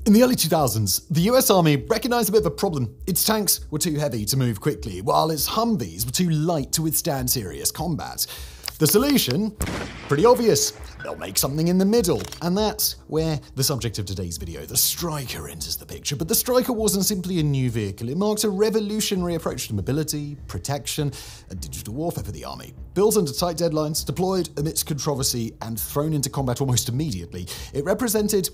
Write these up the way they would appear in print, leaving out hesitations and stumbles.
In the early 2000s, the US Army recognized a bit of a problem. Its tanks were too heavy to move quickly, while its Humvees were too light to withstand serious combat. The solution? Pretty obvious. They'll make something in the middle. And that's where the subject of today's video, the Stryker, enters the picture. But the Stryker wasn't simply a new vehicle. It marked a revolutionary approach to mobility, protection, and digital warfare for the Army. Built under tight deadlines, deployed amidst controversy, and thrown into combat almost immediately, it represented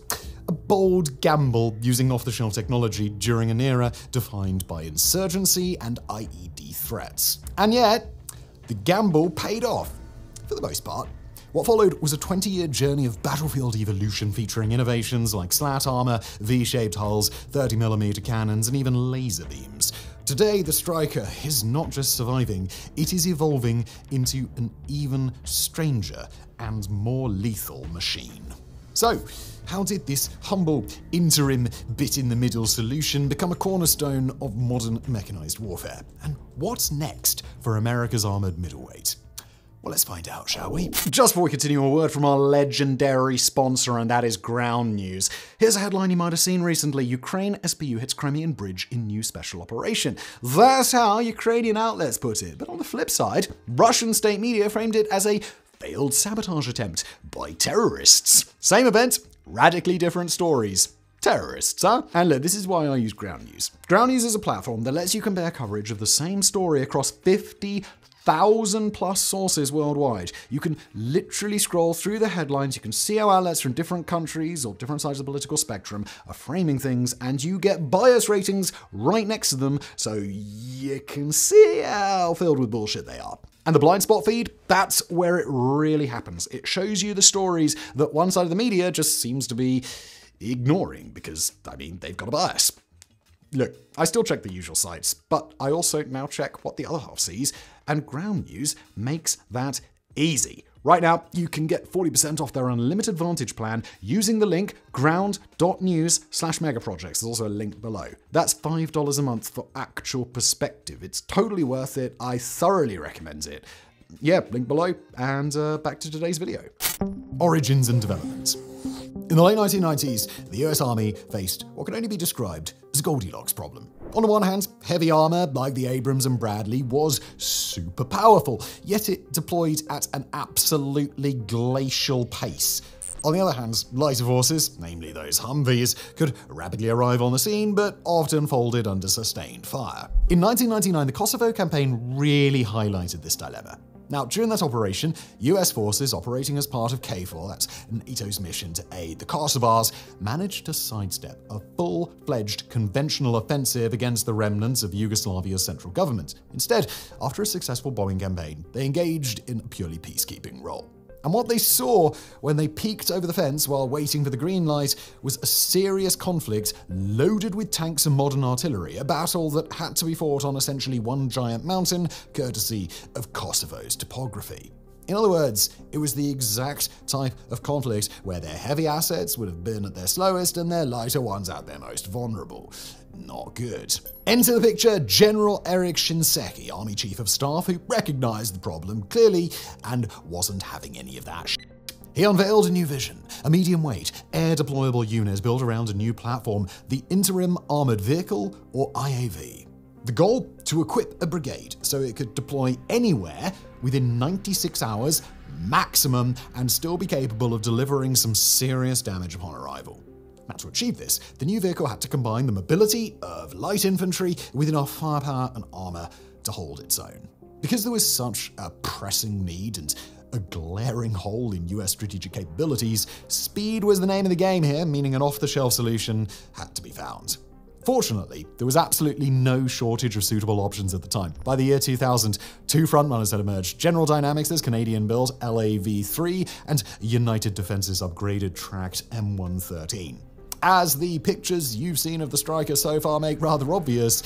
a bold gamble using off-the-shelf technology during an era defined by insurgency and IED threats. And yet, the gamble paid off, for the most part. What followed was a 20-year journey of battlefield evolution featuring innovations like slat armor, V-shaped hulls, 30mm cannons, and even laser beams. Today, the Stryker is not just surviving, it is evolving into an even stranger and more lethal machine. So, how did this humble, interim, bit-in-the-middle solution become a cornerstone of modern mechanized warfare? And what's next for America's armored middleweight? Well, let's find out, shall we? Just before we continue, a word from our legendary sponsor, and that is Ground News. Here's a headline you might have seen recently. Ukraine SBU hits Crimean bridge in new special operation. That's how Ukrainian outlets put it. But on the flip side, Russian state media framed it as a failed sabotage attempt by terrorists. Same event, radically different stories. Terrorists, huh? And look, this is why I use Ground News. Ground News is a platform that lets you compare coverage of the same story across 50,000 plus sources worldwide. You can literally scroll through the headlines, you can see how outlets from different countries or different sides of the political spectrum are framing things, and you get bias ratings right next to them so you can see how filled with bullshit they are. And the blind spot feed, that's where it really happens. It shows you the stories that one side of the media just seems to be ignoring because, they've got a bias. Look, I still check the usual sites, but I also now check what the other half sees, and Ground News makes that easy. Right now, you can get 40% off their Unlimited Vantage plan using the link ground.news/megaprojects. There's also a link below. That's $5 a month for actual perspective. It's totally worth it. I thoroughly recommend it. Yeah, link below, and back to today's video. Origins and developments. In the late 1990s, the US Army faced what can only be described as a Goldilocks problem. On the one hand, heavy armor like the Abrams and Bradley was super powerful, yet it deployed at an absolutely glacial pace. On the other hand, lighter forces, namely those Humvees, could rapidly arrive on the scene, but often folded under sustained fire. In 1999, the Kosovo campaign really highlighted this dilemma. Now, during that operation, US forces operating as part of KFOR, that's NATO's mission to aid the Kosovars, managed to sidestep a full-fledged conventional offensive against the remnants of Yugoslavia's central government. Instead, after a successful bombing campaign, they engaged in a purely peacekeeping role. And what they saw when they peeked over the fence while waiting for the green light was a serious conflict loaded with tanks and modern artillery, a battle that had to be fought on essentially one giant mountain, courtesy of Kosovo's topography. In other words, it was the exact type of conflict where their heavy assets would have been at their slowest and their lighter ones at their most vulnerable. Not good. Enter the picture General Eric Shinseki, Army Chief of Staff, who recognized the problem clearly and wasn't having any of that shit. He unveiled a new vision, a medium-weight, air-deployable unit built around a new platform, the Interim Armored Vehicle, or IAV. The goal? To equip a brigade so it could deploy anywhere within 96 hours maximum and still be capable of delivering some serious damage upon arrival. Now, to achieve this, the new vehicle had to combine the mobility of light infantry with enough firepower and armor to hold its own. Because there was such a pressing need and a glaring hole in US strategic capabilities, speed was the name of the game here, meaning an off-the-shelf solution had to be found. Fortunately, there was absolutely no shortage of suitable options at the time. By the year 2000, two frontrunners had emerged: General Dynamics' Canadian-built LAV-3 and United Defense's upgraded tracked M113. As the pictures you've seen of the Stryker so far make rather obvious,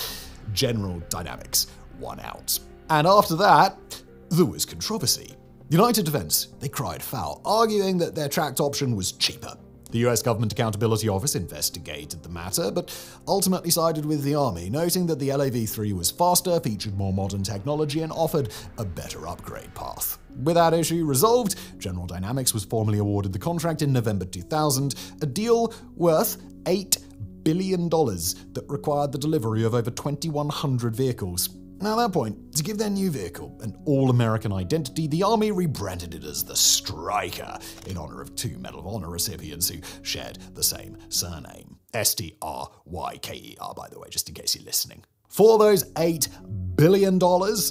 General Dynamics won out. And after that, there was controversy. United Defense, they cried foul, arguing that their tracked option was cheaper. The US Government Accountability Office investigated the matter, but ultimately sided with the Army, noting that the LAV-3 was faster, featured more modern technology, and offered a better upgrade path. With that issue resolved, General Dynamics was formally awarded the contract in November 2000, a deal worth $8 billion that required the delivery of over 2,100 vehicles. Now, at that point, to give their new vehicle an all-American identity, the Army rebranded it as the Stryker, in honor of two Medal of Honor recipients who shared the same surname. Stryker, by the way, just in case you're listening. For those $8 billion,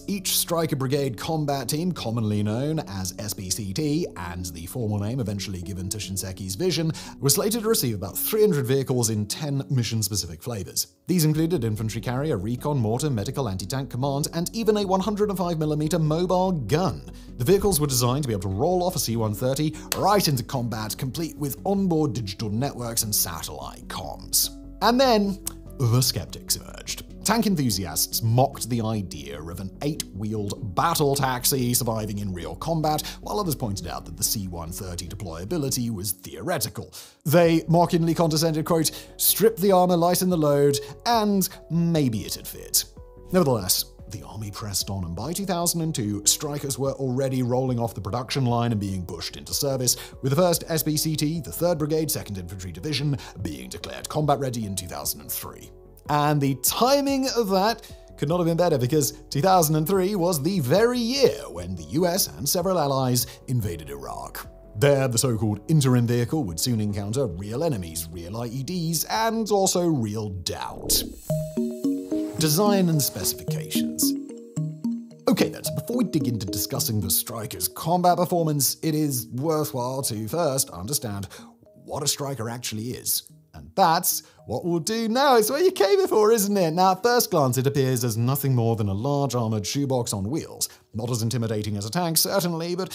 each Stryker Brigade combat team, commonly known as SBCT, and the formal name eventually given to Shinseki's vision, was slated to receive about 300 vehicles in 10 mission-specific flavors. These included infantry carrier, recon, mortar, medical, anti-tank command, and even a 105mm mobile gun. The vehicles were designed to be able to roll off a C-130 right into combat, complete with onboard digital networks and satellite comms. And then, the skeptics emerged. Tank enthusiasts mocked the idea of an 8-wheeled battle taxi surviving in real combat, while others pointed out that the C-130 deployability was theoretical. They mockingly condescended, quote, "strip the armor, lighten the load, and maybe it'd fit." Nevertheless, the Army pressed on, and by 2002, Strykers were already rolling off the production line and being pushed into service, with the 1st SBCT, the 3rd Brigade, 2nd Infantry Division, being declared combat ready in 2003. And the timing of that could not have been better, because 2003 was the very year when the US and several allies invaded Iraq. There, the so-called interim vehicle would soon encounter real enemies, real IEDs, and also real doubt. Design and specifications. Okay then, so before we dig into discussing the Stryker's combat performance, it is worthwhile to first understand what a Stryker actually is. And that's what we'll do now. It's what you came here for, isn't it? Now, at first glance, it appears as nothing more than a large armored shoebox on wheels. Not as intimidating as a tank, certainly, but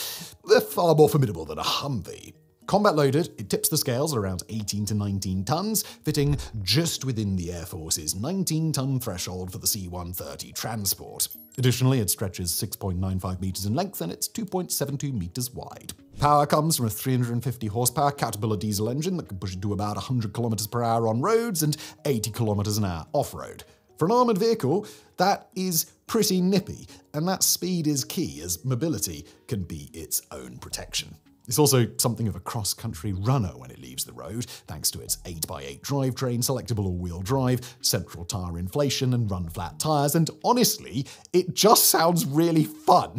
they're far more formidable than a Humvee. Combat loaded, it tips the scales at around 18 to 19 tons, fitting just within the Air Force's 19-ton threshold for the C-130 transport. Additionally, it stretches 6.95 meters in length and it's 2.72 meters wide. Power comes from a 350 horsepower Caterpillar diesel engine that can push it to about 100 kilometers per hour on roads and 80 kilometers an hour off-road. For an armored vehicle, that is pretty nippy, and that speed is key, as mobility can be its own protection. It's also something of a cross-country runner when it leaves the road, thanks to its 8x8 drivetrain, selectable all-wheel drive, central tire inflation, and run-flat tires, and honestly, it just sounds really fun.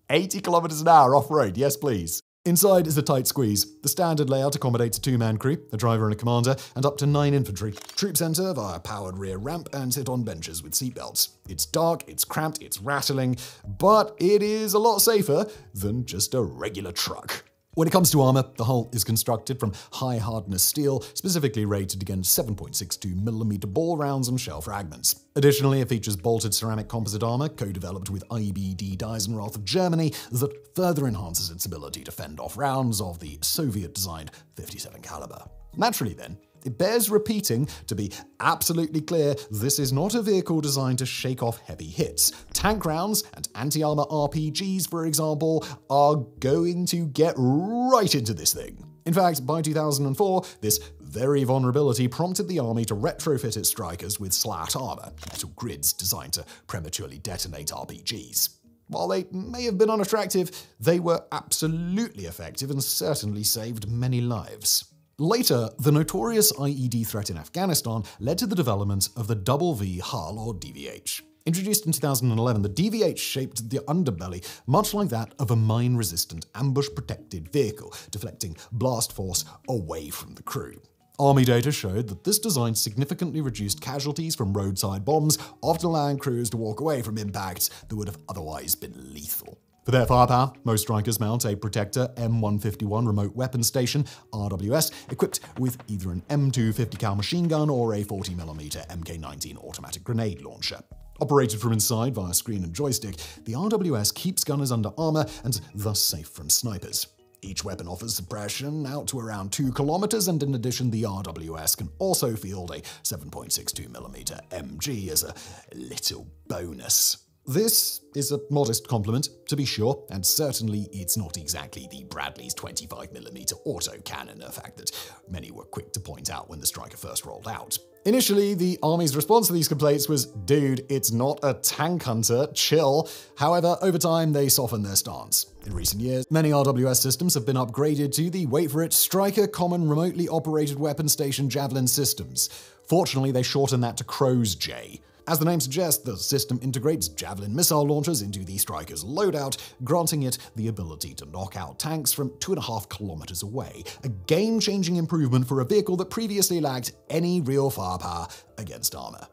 80 kilometers an hour off-road, yes please. Inside is a tight squeeze. The standard layout accommodates a 2-man crew, a driver and a commander, and up to 9 infantry. Troops enter via a powered rear ramp and sit on benches with seatbelts. It's dark, it's cramped, it's rattling, but it is a lot safer than just a regular truck. When it comes to armor, the hull is constructed from high-hardness steel, specifically rated against 7.62mm ball rounds and shell fragments. Additionally, it features bolted ceramic composite armor, co-developed with IBD Eisenroth of Germany, that further enhances its ability to fend off rounds of the Soviet-designed .57 caliber. Naturally then, it bears repeating to be absolutely clear this is not a vehicle designed to shake off heavy hits. Tank rounds and anti-armor RPGs, for example, are going to get right into this thing. In fact, by 2004, this very vulnerability prompted the Army to retrofit its Strykers with slat armor, metal grids designed to prematurely detonate RPGs. While they may have been unattractive, they were absolutely effective and certainly saved many lives. Later, the notorious IED threat in Afghanistan led to the development of the Double V hull, or DVH. Introduced in 2011, the DVH shaped the underbelly much like that of a mine-resistant, ambush-protected vehicle, deflecting blast force away from the crew. Army data showed that this design significantly reduced casualties from roadside bombs, often allowing crews to walk away from impacts that would have otherwise been lethal. For their firepower, most Strykers mount a Protector M151 Remote Weapon Station, RWS, equipped with either an M250 cal machine gun or a 40mm Mk19 automatic grenade launcher. Operated from inside via screen and joystick, the RWS keeps gunners under armor and thus safe from snipers. Each weapon offers suppression out to around 2 kilometers, and in addition, the RWS can also field a 7.62mm MG as a little bonus. This is a modest compliment, to be sure, and certainly it's not exactly the Bradley's 25mm autocannon, a fact that many were quick to point out when the Stryker first rolled out. Initially, the Army's response to these complaints was, dude, it's not a tank hunter, chill. However, over time, they softened their stance. In recent years, many RWS systems have been upgraded to the, wait for it, Stryker Common Remotely Operated Weapon Station Javelin systems. Fortunately, they shortened that to Crow's J. As the name suggests, the system integrates Javelin missile launchers into the Stryker's loadout, granting it the ability to knock out tanks from 2.5 kilometers away, a game-changing improvement for a vehicle that previously lacked any real firepower against armor.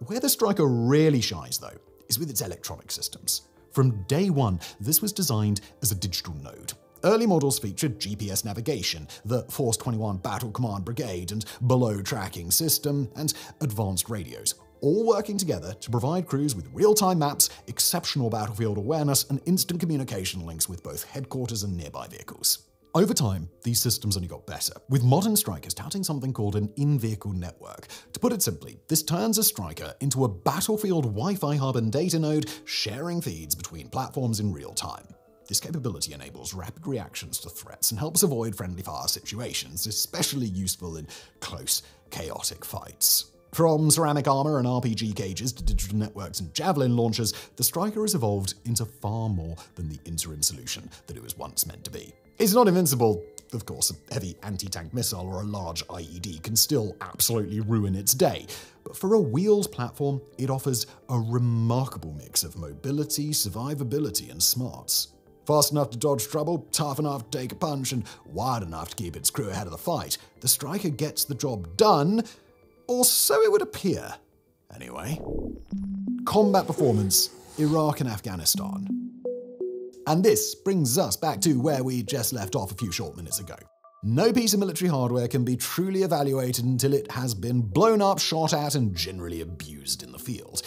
Where the Stryker really shines, though, is with its electronic systems. From day one, this was designed as a digital node. Early models featured GPS navigation, the Force 21 Battle Command Brigade and below tracking system, and advanced radios, all working together to provide crews with real-time maps, exceptional battlefield awareness, and instant communication links with both headquarters and nearby vehicles. Over time, these systems only got better, with modern Strykers touting something called an in-vehicle network. To put it simply, this turns a Stryker into a battlefield Wi-Fi hub and data node, sharing feeds between platforms in real time. This capability enables rapid reactions to threats and helps avoid friendly fire situations, especially useful in close, chaotic fights. From ceramic armor and RPG cages to digital networks and javelin launchers, the Stryker has evolved into far more than the interim solution that it was once meant to be. It's not invincible. Of course, a heavy anti-tank missile or a large IED can still absolutely ruin its day. But for a wheeled platform, it offers a remarkable mix of mobility, survivability, and smarts. Fast enough to dodge trouble, tough enough to take a punch, and wide enough to keep its crew ahead of the fight, the Stryker gets the job done, or so it would appear. Anyway. Combat performance, Iraq and Afghanistan. And this brings us back to where we just left off a few short minutes ago. No piece of military hardware can be truly evaluated until it has been blown up, shot at, and generally abused in the field.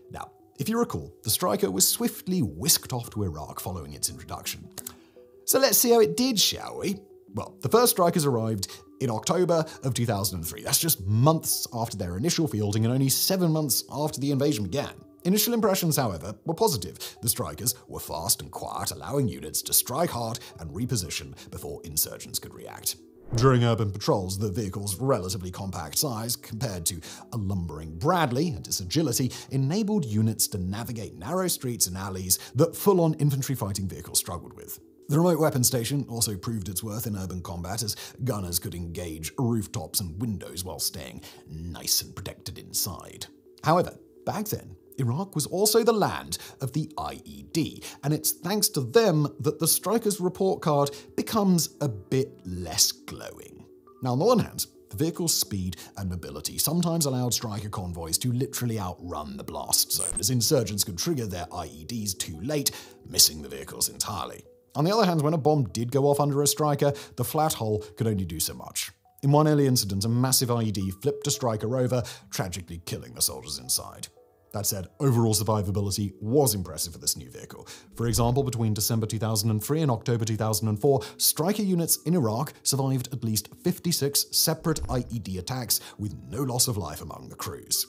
Now, if you recall, the Stryker was swiftly whisked off to Iraq following its introduction. So let's see how it did, shall we? Well, the first Strykers arrived in October of 2003. That's just months after their initial fielding and only 7 months after the invasion began. Initial impressions, however, were positive. The Strykers were fast and quiet, allowing units to strike hard and reposition before insurgents could react. During urban patrols, the vehicle's relatively compact size, compared to a lumbering Bradley and its agility, enabled units to navigate narrow streets and alleys that full-on infantry fighting vehicles struggled with. The remote weapon station also proved its worth in urban combat, as gunners could engage rooftops and windows while staying nice and protected inside. However, back then, Iraq was also the land of the IED, and it's thanks to them that the Stryker's report card becomes a bit less glowing. Now, on the one hand, the vehicle's speed and mobility sometimes allowed Stryker convoys to literally outrun the blast zone, as insurgents could trigger their IEDs too late, missing the vehicles entirely. On the other hand, when a bomb did go off under a Stryker, the flat hull could only do so much. In one early incident, a massive IED flipped a Stryker over, tragically killing the soldiers inside. That said, overall survivability was impressive for this new vehicle. For example, between December 2003 and October 2004, Stryker units in Iraq survived at least 56 separate IED attacks with no loss of life among the crews.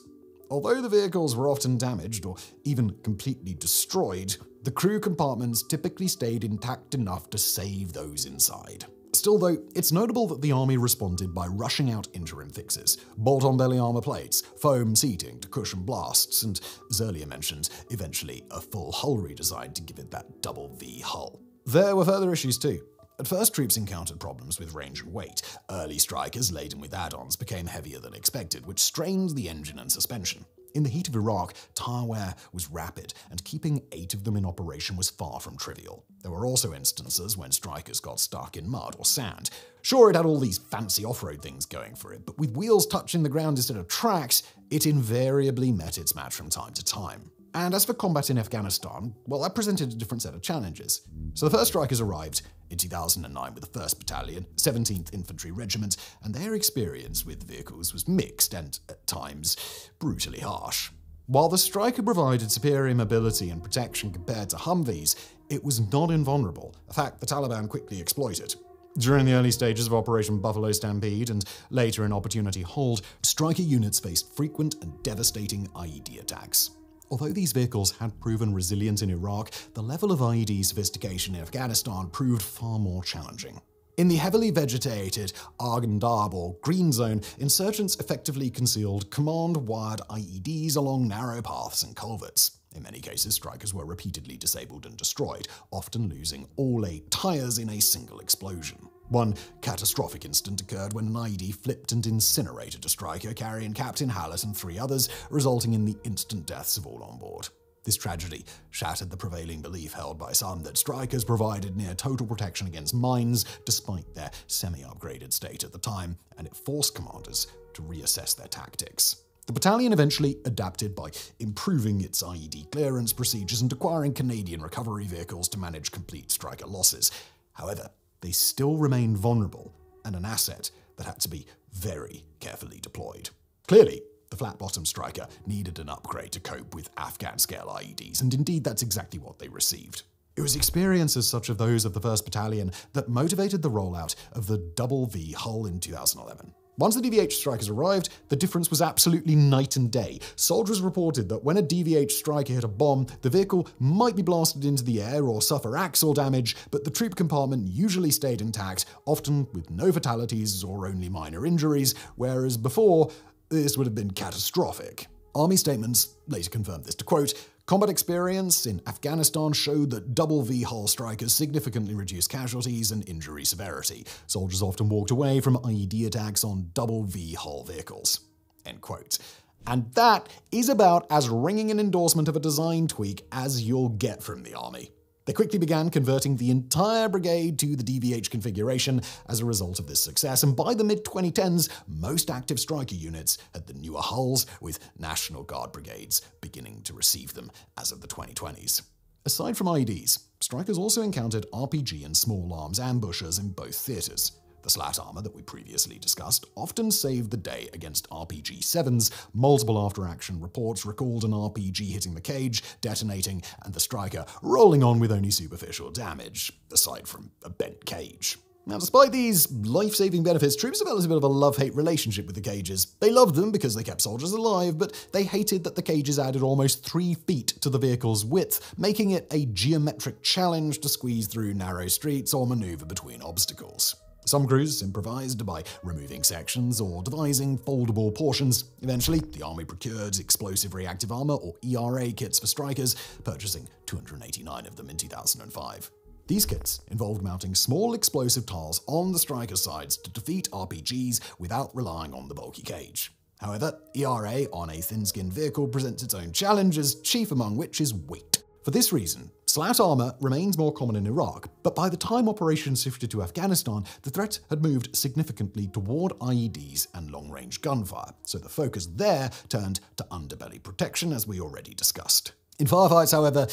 Although the vehicles were often damaged or even completely destroyed, the crew compartments typically stayed intact enough to save those inside. Still though, it's notable that the army responded by rushing out interim fixes, bolt-on belly armor plates, foam seating to cushion blasts, and, as earlier mentioned, eventually a full hull redesign to give it that double V hull. There were further issues too. At first, troops encountered problems with range and weight. Early Strykers laden with add-ons became heavier than expected, which strained the engine and suspension. In the heat of Iraq, tire wear was rapid, and keeping 8 of them in operation was far from trivial. There were also instances when Strykers got stuck in mud or sand. Sure, it had all these fancy off-road things going for it, but with wheels touching the ground instead of tracks, it invariably met its match from time to time. And as for combat in Afghanistan, well, that presented a different set of challenges. So the first Strykers arrived in 2009 with the 1st Battalion, 17th Infantry Regiment, and their experience with vehicles was mixed and, at times, brutally harsh. While the Stryker provided superior mobility and protection compared to Humvees, it was not invulnerable, a fact the Taliban quickly exploited. During the early stages of Operation Buffalo Stampede and later in Opportunity Hold, Stryker units faced frequent and devastating IED attacks. Although these vehicles had proven resilient in Iraq, the level of IED sophistication in Afghanistan proved far more challenging. In the heavily vegetated Arghandab or Green Zone, insurgents effectively concealed command-wired IEDs along narrow paths and culverts. In many cases, Strykers were repeatedly disabled and destroyed, often losing all 8 tires in a single explosion. One catastrophic incident occurred when an IED flipped and incinerated a Stryker carrying Captain Hallett and 3 others, resulting in the instant deaths of all on board. This tragedy shattered the prevailing belief held by some that Strykers provided near total protection against mines, despite their semi-upgraded state at the time, and it forced commanders to reassess their tactics. The battalion eventually adapted by improving its IED clearance procedures and acquiring Canadian recovery vehicles to manage complete Stryker losses. However, they still remained vulnerable and an asset that had to be very carefully deployed. Clearly, the flat-bottom Stryker needed an upgrade to cope with Afghan-scale IEDs, and indeed that's exactly what they received. It was experiences such as those of the 1st Battalion that motivated the rollout of the Double V hull in 2011. Once the DVH Strykers arrived, the difference was absolutely night and day. Soldiers reported that when a DVH Stryker hit a bomb, the vehicle might be blasted into the air or suffer axle damage, but the troop compartment usually stayed intact, often with no fatalities or only minor injuries, whereas before, this would have been catastrophic. Army statements later confirmed this to quote, "Combat experience in Afghanistan showed that Double V hull Strykers significantly reduced casualties and injury severity. Soldiers often walked away from IED attacks on Double V hull vehicles." End quote. And that is about as ringing an endorsement of a design tweak as you'll get from the Army. They quickly began converting the entire brigade to the DVH configuration as a result of this success, and by the mid-2010s, most active Stryker units had the newer hulls, with National Guard brigades beginning to receive them as of the 2020s. Aside from IEDs, Strykers also encountered RPG and small arms ambushers in both theaters. The slat armor that we previously discussed often saved the day against RPG-7s. Multiple after-action reports recalled an RPG hitting the cage, detonating, and the Stryker rolling on with only superficial damage, aside from a bent cage. Now, despite these life-saving benefits, troops developed a bit of a love-hate relationship with the cages. They loved them because they kept soldiers alive, but they hated that the cages added almost 3 feet to the vehicle's width, making it a geometric challenge to squeeze through narrow streets or maneuver between obstacles. Some crews improvised by removing sections or devising foldable portions. Eventually, the Army procured explosive reactive armor, or ERA, kits for Strykers, purchasing 289 of them in 2005. These kits involved mounting small explosive tiles on the Stryker sides to defeat RPGs without relying on the bulky cage. However, ERA on a thin-skinned vehicle presents its own challenges, chief among which is weight. For this reason, slat armor remains more common in Iraq, but by the time operations shifted to Afghanistan, the threat had moved significantly toward IEDs and long-range gunfire, so the focus there turned to underbelly protection, as we already discussed. In firefights, however,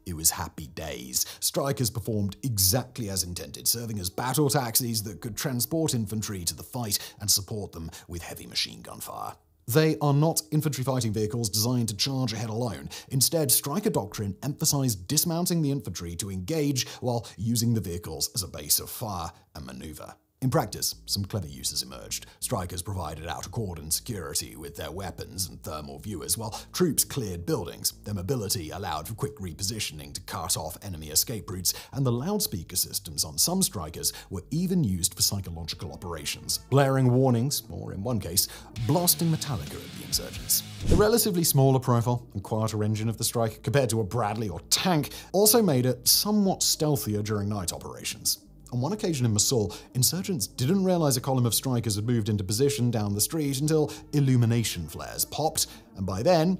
it was happy days. Strykers performed exactly as intended, serving as battle taxis that could transport infantry to the fight and support them with heavy machine gun fire. They are not infantry fighting vehicles designed to charge ahead alone. Instead, Stryker doctrine emphasized dismounting the infantry to engage while using the vehicles as a base of fire and maneuver. In practice, some clever uses emerged. Strykers provided out-of-cordon security with their weapons and thermal viewers, while troops cleared buildings. Their mobility allowed for quick repositioning to cut off enemy escape routes, and the loudspeaker systems on some Strykers were even used for psychological operations, blaring warnings, or in one case, blasting Metallica at the insurgents. The relatively smaller profile and quieter engine of the Stryker, compared to a Bradley or tank, also made it somewhat stealthier during night operations. On one occasion in Mosul, insurgents didn't realize a column of Strykers had moved into position down the street until illumination flares popped, and by then,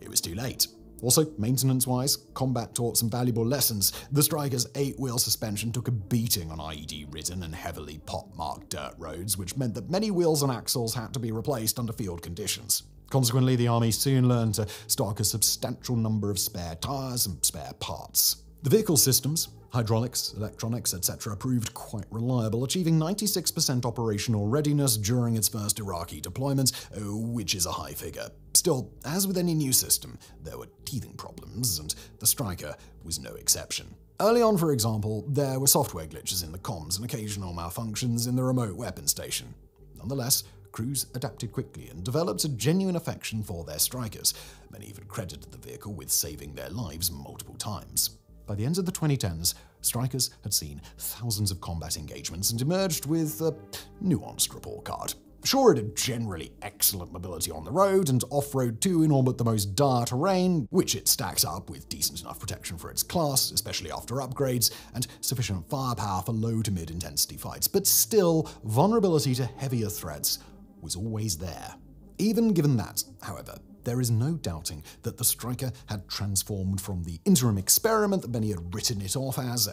it was too late. Also, maintenance-wise, combat taught some valuable lessons. The Stryker's 8-wheel suspension took a beating on IED-ridden and heavily pot-marked dirt roads, which meant that many wheels and axles had to be replaced under field conditions. Consequently, the Army soon learned to stock a substantial number of spare tires and spare parts. The vehicle systems, hydraulics, electronics, etc. proved quite reliable, achieving 96% operational readiness during its first Iraqi deployment, which is a high figure. Still, as with any new system, there were teething problems, and the Stryker was no exception. Early on, for example, there were software glitches in the comms and occasional malfunctions in the remote weapon station. Nonetheless, crews adapted quickly and developed a genuine affection for their Strykers. Many even credited the vehicle with saving their lives multiple times. By the end of the 2010s, Strykers had seen thousands of combat engagements and emerged with a nuanced report card. Sure, it had generally excellent mobility on the road and off-road too in all but the most dire terrain, which it stacks up with decent enough protection for its class, especially after upgrades, and sufficient firepower for low to mid-intensity fights. But still, vulnerability to heavier threats was always there. Even given that, however, there is no doubting that the Stryker had transformed from the interim experiment that many had written it off as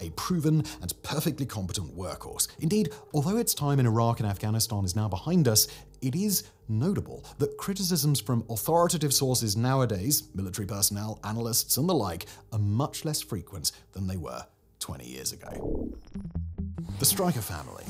a proven and perfectly competent workhorse. Indeed, although its time in Iraq and Afghanistan is now behind us, it is notable that criticisms from authoritative sources nowadays, military personnel, analysts, and the like, are much less frequent than they were 20 years ago. The Stryker family.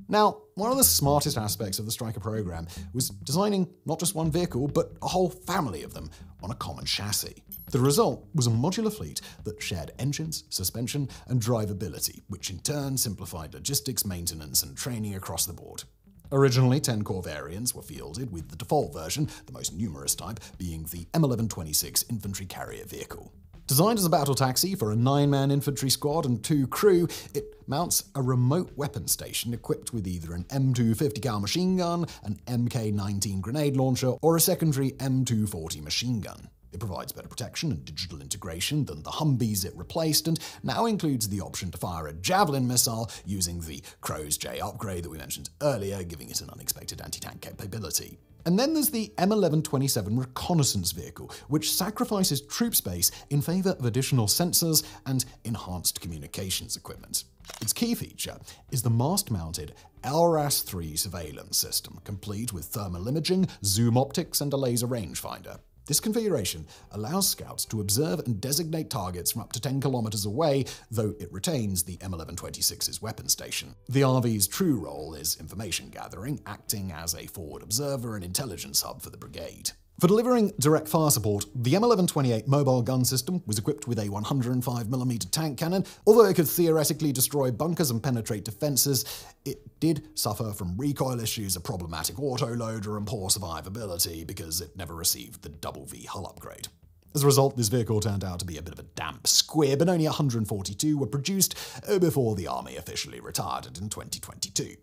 Now, one of the smartest aspects of the Stryker program was designing not just one vehicle, but a whole family of them on a common chassis. The result was a modular fleet that shared engines, suspension, and drivability, which in turn simplified logistics, maintenance, and training across the board. Originally, 10 core variants were fielded, with the default version, the most numerous type, being the M1126 Infantry carrier vehicle. Designed as a battle taxi for a 9-man infantry squad and 2 crew, it mounts a remote weapon station equipped with either an M250 cal machine gun, an MK19 grenade launcher, or a secondary M240 machine gun. It provides better protection and digital integration than the Humvees it replaced, and now includes the option to fire a Javelin missile using the Crow's J upgrade that we mentioned earlier, giving it an unexpected anti-tank capability. And then there's the M1127 reconnaissance vehicle, which sacrifices troop space in favor of additional sensors and enhanced communications equipment. Its key feature is the mast-mounted LRAS-3 surveillance system, complete with thermal imaging, zoom optics, and a laser rangefinder. This configuration allows scouts to observe and designate targets from up to 10 kilometers away, though it retains the M1126's weapon station. The RV's true role is information gathering, acting as a forward observer and intelligence hub for the brigade. For delivering direct fire support, the M1128 mobile gun system was equipped with a 105mm tank cannon. Although it could theoretically destroy bunkers and penetrate defenses, it did suffer from recoil issues, a problematic autoloader, and poor survivability because it never received the double V hull upgrade. As a result, this vehicle turned out to be a bit of a damp squib, and only 142 were produced before the Army officially retired it in 2022.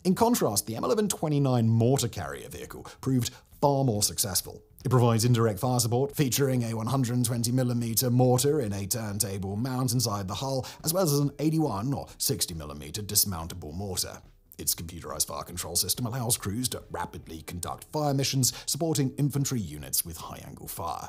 In contrast, the M1129 mortar carrier vehicle proved far more successful. It provides indirect fire support, featuring a 120mm mortar in a turntable mount inside the hull, as well as an 81 or 60mm dismountable mortar. Its computerized fire control system allows crews to rapidly conduct fire missions, supporting infantry units with high-angle fire.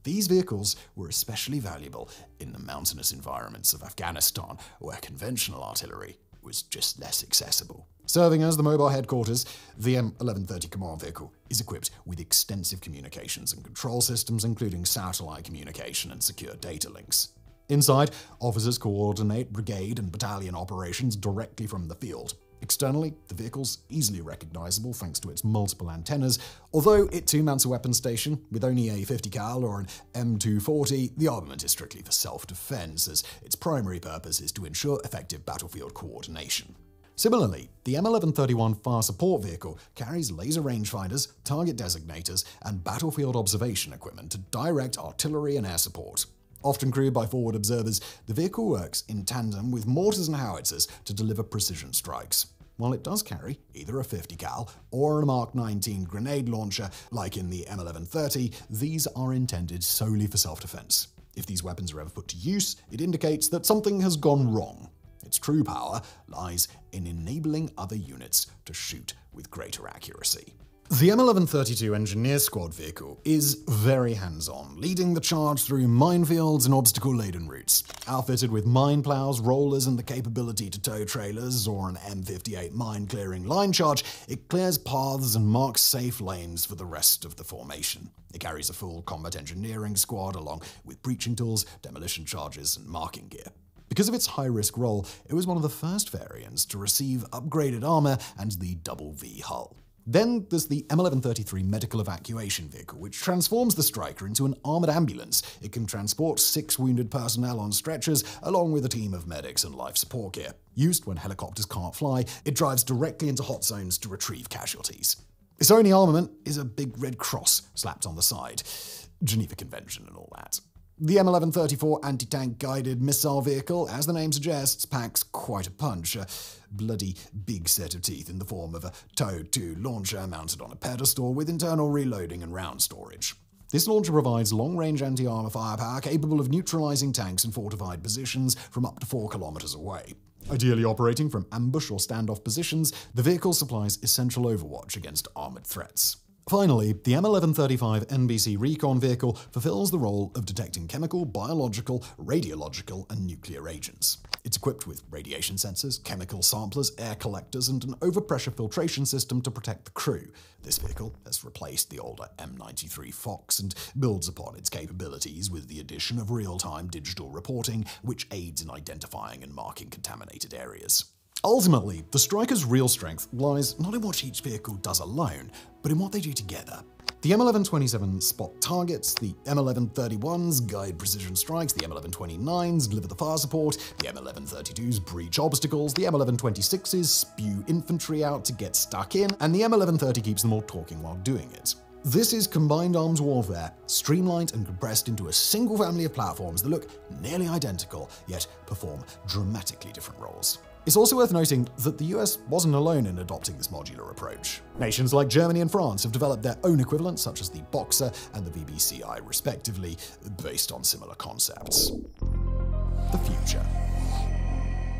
These vehicles were especially valuable in the mountainous environments of Afghanistan, where conventional artillery was just less accessible. Serving as the mobile headquarters, the M1130 command vehicle is equipped with extensive communications and control systems, including satellite communication and secure data links. Inside, officers coordinate brigade and battalion operations directly from the field. Externally, the vehicle's easily recognizable thanks to its multiple antennas. Although it too mounts a weapon station, with only a 50 cal or an M240, the armament is strictly for self-defense, as its primary purpose is to ensure effective battlefield coordination. Similarly, the M1131 fire support vehicle carries laser rangefinders, target designators, and battlefield observation equipment to direct artillery and air support. Often crewed by forward observers, the vehicle works in tandem with mortars and howitzers to deliver precision strikes. While it does carry either a 50 cal or a Mark 19 grenade launcher, like in the M1130, these are intended solely for self-defense. If these weapons are ever put to use, it indicates that something has gone wrong. Its true power lies in enabling other units to shoot with greater accuracy. The M1132 Engineer Squad vehicle is very hands-on, leading the charge through minefields and obstacle-laden routes. Outfitted with mine plows, rollers, and the capability to tow trailers, or an M58 mine-clearing line charge, it clears paths and marks safe lanes for the rest of the formation. It carries a full combat engineering squad, along with breaching tools, demolition charges, and marking gear. Because of its high-risk role, it was one of the first variants to receive upgraded armor and the double V hull. Then there's the M1133 medical evacuation vehicle, which transforms the Stryker into an armored ambulance. It can transport 6 wounded personnel on stretchers, along with a team of medics and life support gear. Used when helicopters can't fly, it drives directly into hot zones to retrieve casualties. Its only armament is a big red cross slapped on the side. Geneva Convention and all that. The M1134 anti-tank guided missile vehicle, as the name suggests, packs quite a punch. A bloody big set of teeth in the form of a towed-to launcher mounted on a pedestal with internal reloading and round storage. This launcher provides long-range anti-armor firepower capable of neutralizing tanks in fortified positions from up to 4 kilometers away. Ideally operating from ambush or standoff positions, the vehicle supplies essential overwatch against armored threats. Finally, the M1135 NBC recon vehicle fulfills the role of detecting chemical, biological, radiological, and nuclear agents. It's equipped with radiation sensors, chemical samplers, air collectors, and an overpressure filtration system to protect the crew. This vehicle has replaced the older M93 Fox and builds upon its capabilities with the addition of real-time digital reporting, which aids in identifying and marking contaminated areas. Ultimately, the Stryker's real strength lies not in what each vehicle does alone, but in what they do together. The M1127 spot targets, the M1131s guide precision strikes, the M1129s deliver the fire support, the M1132s breach obstacles, the M1126s spew infantry out to get stuck in, and the M1130 keeps them all talking while doing it. This is combined arms warfare, streamlined and compressed into a single family of platforms that look nearly identical, yet perform dramatically different roles. It's also worth noting that the US wasn't alone in adopting this modular approach. Nations like Germany and France have developed their own equivalents, such as the Boxer and the VBCI respectively, based on similar concepts. The future.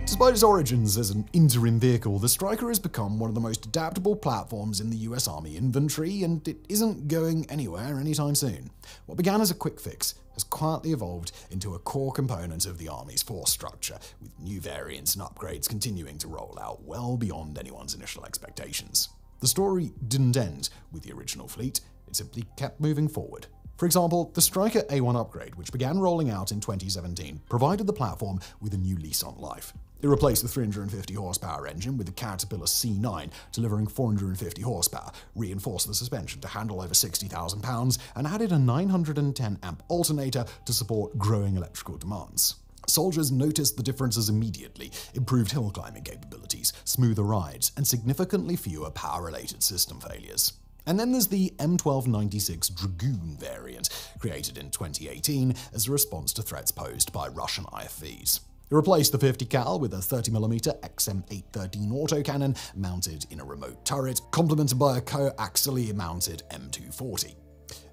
Despite its origins as an interim vehicle, the Stryker has become one of the most adaptable platforms in the US Army infantry, and it isn't going anywhere anytime soon. What began as a quick fix has quietly evolved into a core component of the Army's force structure, with new variants and upgrades continuing to roll out well beyond anyone's initial expectations. The story didn't end with the original fleet, it simply kept moving forward. For example, the Stryker A1 upgrade, which began rolling out in 2017, provided the platform with a new lease on life. It replaced the 350 horsepower engine with the Caterpillar C9, delivering 450 horsepower, reinforced the suspension to handle over 60,000 pounds, and added a 910 amp alternator to support growing electrical demands. Soldiers noticed the differences immediately: improved hill climbing capabilities, smoother rides, and significantly fewer power-related system failures. And then there's the M1296 Dragoon variant, created in 2018 as a response to threats posed by Russian IFVs. It replaced the 50 cal with a 30mm XM813 autocannon mounted in a remote turret, complemented by a coaxially mounted M240.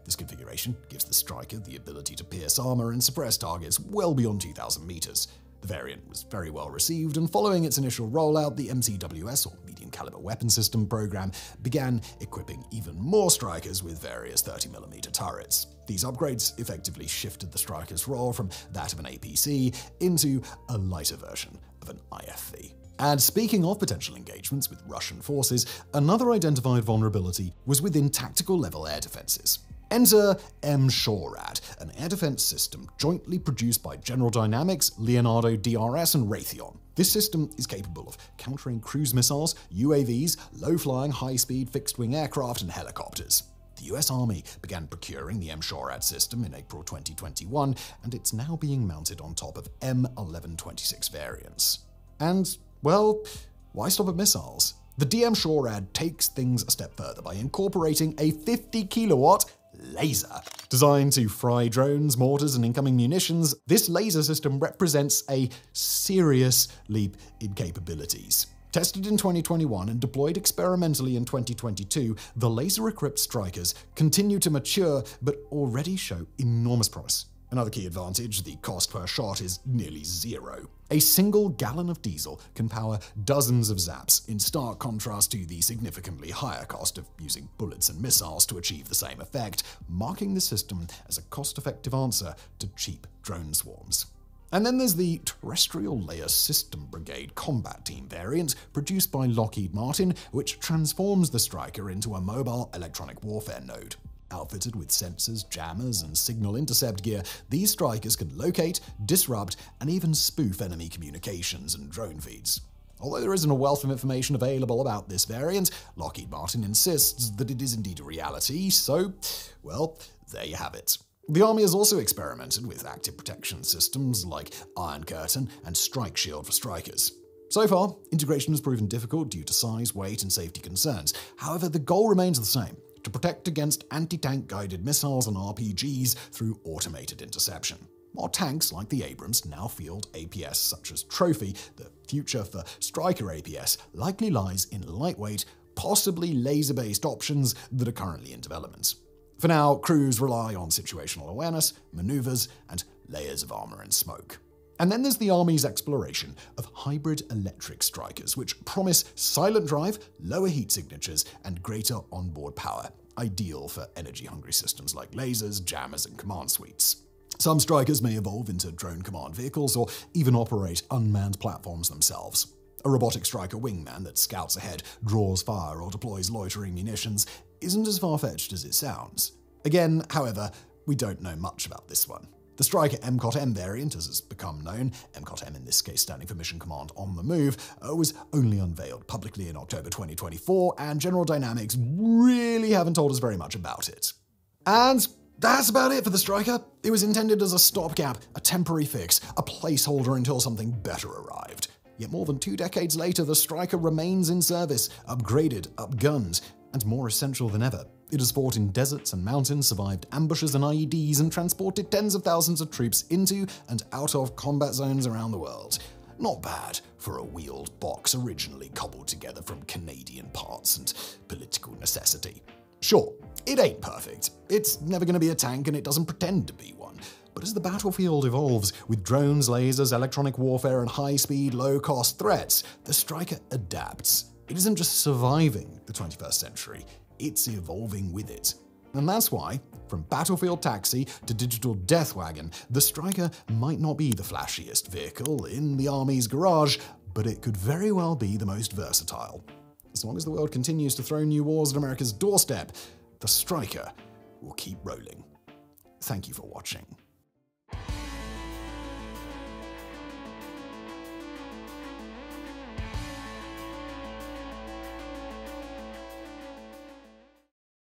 This configuration gives the Stryker the ability to pierce armor and suppress targets well beyond 2,000 meters. The variant was very well received, and following its initial rollout, the MCWS, or Medium Caliber Weapon System program, began equipping even more Strykers with various 30mm turrets. These upgrades effectively shifted the Stryker's role from that of an APC into a lighter version of an IFV. And speaking of potential engagements with Russian forces, another identified vulnerability was within tactical-level air defenses. Enter M-SHORAD, an air defense system jointly produced by General Dynamics, Leonardo DRS, and Raytheon. This system is capable of countering cruise missiles, UAVs, low-flying, high-speed fixed-wing aircraft, and helicopters. The US Army began procuring the M-SHORAD system in April 2021, and it's now being mounted on top of M1126 variants. And, well, why stop at missiles? The DM-SHORAD takes things a step further by incorporating a 50-kilowatt laser. Designed to fry drones, mortars, and incoming munitions, this laser system represents a serious leap in capabilities. Tested in 2021 and deployed experimentally in 2022, the laser-equipped Strykers continue to mature but already show enormous promise. Another key advantage: the cost per shot is nearly zero. A single gallon of diesel can power dozens of Zaps, in stark contrast to the significantly higher cost of using bullets and missiles to achieve the same effect, marking the system as a cost-effective answer to cheap drone swarms. And then there's the Terrestrial Layer System Brigade Combat Team variant, produced by Lockheed Martin, which transforms the Stryker into a mobile electronic warfare node. Outfitted with sensors, jammers, and signal intercept gear, these Strykers can locate, disrupt, and even spoof enemy communications and drone feeds. Although there isn't a wealth of information available about this variant, Lockheed Martin insists that it is indeed a reality, so, well, there you have it. The Army has also experimented with active protection systems like Iron Curtain and Strike Shield for Strykers. So far, integration has proven difficult due to size, weight, and safety concerns. However, the goal remains the same: to protect against anti-tank guided missiles and RPGs through automated interception. while tanks like the Abrams now field APS such as Trophy. The future for Stryker APS likely lies in lightweight, possibly laser-based options that are currently in development. For now, crews rely on situational awareness, maneuvers, and layers of armor and smoke. And then there's the Army's exploration of hybrid electric Strykers, which promise silent drive, lower heat signatures, and greater onboard power, ideal for energy-hungry systems like lasers, jammers, and command suites. Some Strykers may evolve into drone command vehicles or even operate unmanned platforms themselves. A robotic Stryker wingman that scouts ahead, draws fire, or deploys loitering munitions isn't as far-fetched as it sounds. Again, however, we don't know much about this one. The Stryker MCOT-M variant, as it's become known, MCOT-M in this case standing for Mission Command on the Move, was only unveiled publicly in October 2024, and General Dynamics really haven't told us very much about it. And that's about it for the Stryker. It was intended as a stopgap, a temporary fix, a placeholder until something better arrived. Yet more than 2 decades later, the Stryker remains in service, upgraded, upgunned, and more essential than ever. It has fought in deserts and mountains, survived ambushes and IEDs, and transported tens of thousands of troops into and out of combat zones around the world. Not bad for a wheeled box originally cobbled together from Canadian parts and political necessity. Sure, it ain't perfect. It's never going to be a tank, and it doesn't pretend to be one. But as the battlefield evolves, with drones, lasers, electronic warfare, and high-speed, low-cost threats, the Stryker adapts. It isn't just surviving the 21st century, it's evolving with it. And that's why, from battlefield taxi to digital death wagon, the Stryker might not be the flashiest vehicle in the Army's garage, but it could very well be the most versatile. As long as the world continues to throw new wars at America's doorstep, the Stryker will keep rolling. Thank you for watching.